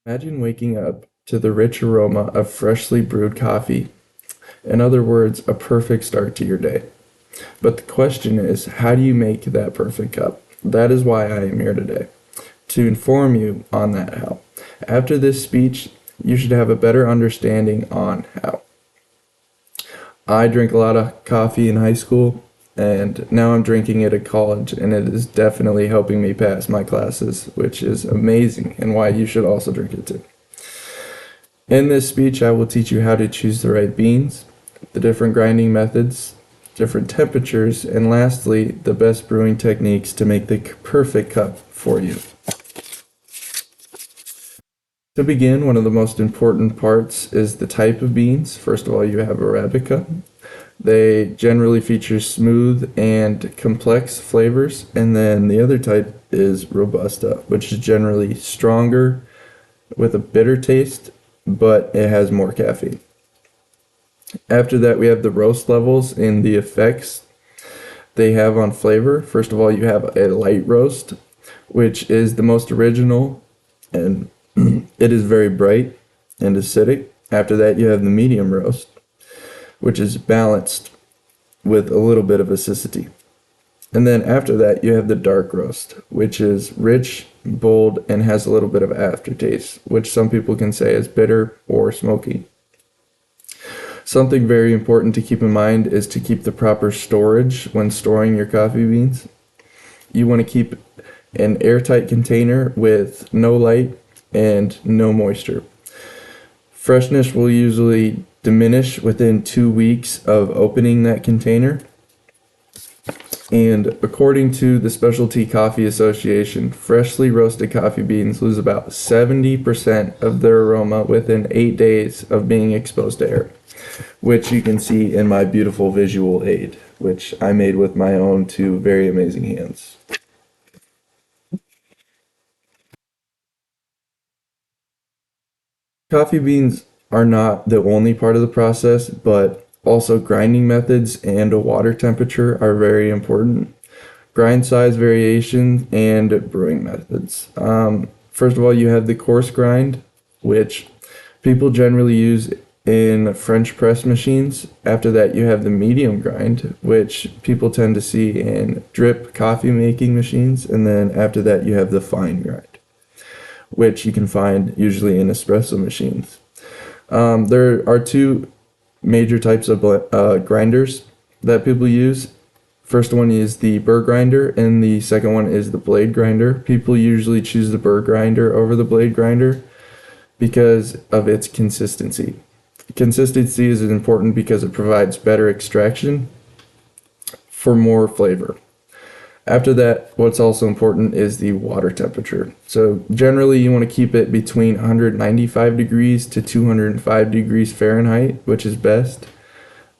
Imagine waking up to the rich aroma of freshly brewed coffee. In other words, a perfect start to your day. But the question is, how do you make that perfect cup? That is why I am here today, to inform you on that how. After this speech, you should have a better understanding on how. I drank a lot of coffee in high school, and now I'm drinking it at college, and it is definitely helping me pass my classes, which is amazing, and why you should also drink it too. In this speech, I will teach you how to choose the right beans, the different grinding methods, different temperatures, and lastly, the best brewing techniques to make the perfect cup for you. To begin, one of the most important parts is the type of beans. First of all, you have Arabica. They generally feature smooth and complex flavors, and then the other type is Robusta, which is generally stronger with a bitter taste, but it has more caffeine. After that, we have the roast levels and the effects they have on flavor. First of all, you have a light roast, which is the most original, and it is very bright and acidic. After that, you have the medium roast, which is balanced with a little bit of acidity. And then after that, you have the dark roast, which is rich, bold, and has a little bit of aftertaste, which some people can say is bitter or smoky. Something very important to keep in mind is to keep the proper storage when storing your coffee beans. You want to keep an airtight container with no light and no moisture. Freshness will usually diminish within 2 weeks of opening that container. And according to the Specialty Coffee Association, freshly roasted coffee beans lose about 70% of their aroma within 8 days of being exposed to air, which you can see in my beautiful visual aid, which I made with my own two very amazing hands. Coffee beans are not the only part of the process, but also grinding methods and a water temperature are very important. Grind size variation and brewing methods. First of all, you have the coarse grind, which people generally use in French press machines. After that, you have the medium grind, which people tend to see in drip coffee making machines. And then after that, you have the fine grind, which you can find usually in espresso machines. There are two major types of grinders that people use. First one is the burr grinder, and the second one is the blade grinder. People usually choose the burr grinder over the blade grinder because of its consistency. Consistency is important because it provides better extraction for more flavor. After that, what's also important is the water temperature. So generally you want to keep it between 195 degrees to 205 degrees Fahrenheit, which is best.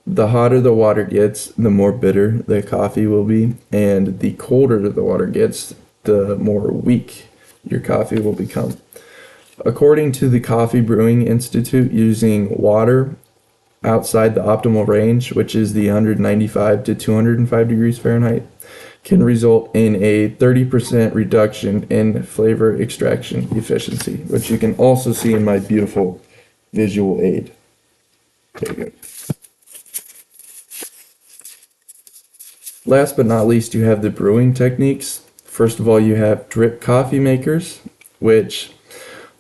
The hotter the water gets, the more bitter the coffee will be, and the colder the water gets, the more weak your coffee will become. According to the Coffee Brewing Institute, using water outside the optimal range, which is the 195 to 205 degrees Fahrenheit, can result in a 30% reduction in flavor extraction efficiency, which you can also see in my beautiful visual aid. There you go. Last but not least, you have the brewing techniques. First of all, you have drip coffee makers, which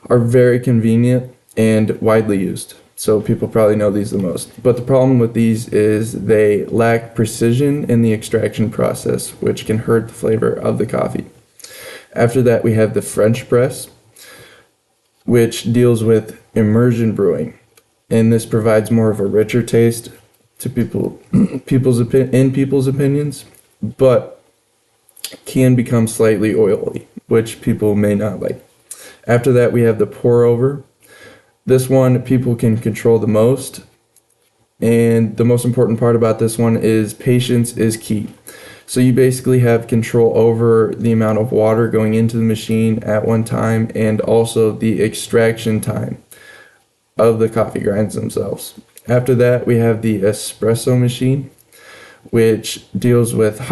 are very convenient and widely used. So people probably know these the most. But the problem with these is they lack precision in the extraction process, which can hurt the flavor of the coffee. After that, we have the French press, which deals with immersion brewing. And this provides more of a richer taste to people's opinions, but can become slightly oily, which people may not like. After that, we have the pour over. This one people can control the most, and the most important part about this one is patience is key. So you basically have control over the amount of water going into the machine at one time, and also the extraction time of the coffee grinds themselves. After that, we have the espresso machine, which deals with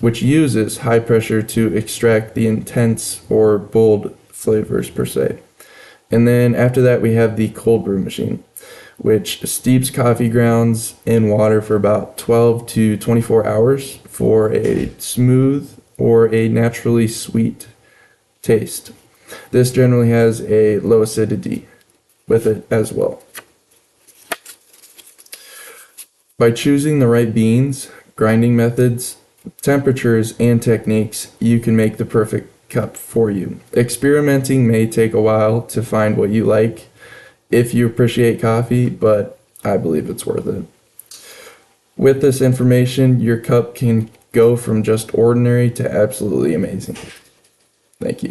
which uses high pressure to extract the intense or bold flavors per se. And then after that, we have the cold brew machine, which steeps coffee grounds in water for about 12 to 24 hours for a smooth or a naturally sweet taste. This generally has a low acidity with it as well. By choosing the right beans, grinding methods, temperatures, and techniques, you can make the perfect cup for you. Experimenting may take a while to find what you like if you appreciate coffee, but I believe it's worth it. With this information, your cup can go from just ordinary to absolutely amazing. Thank you.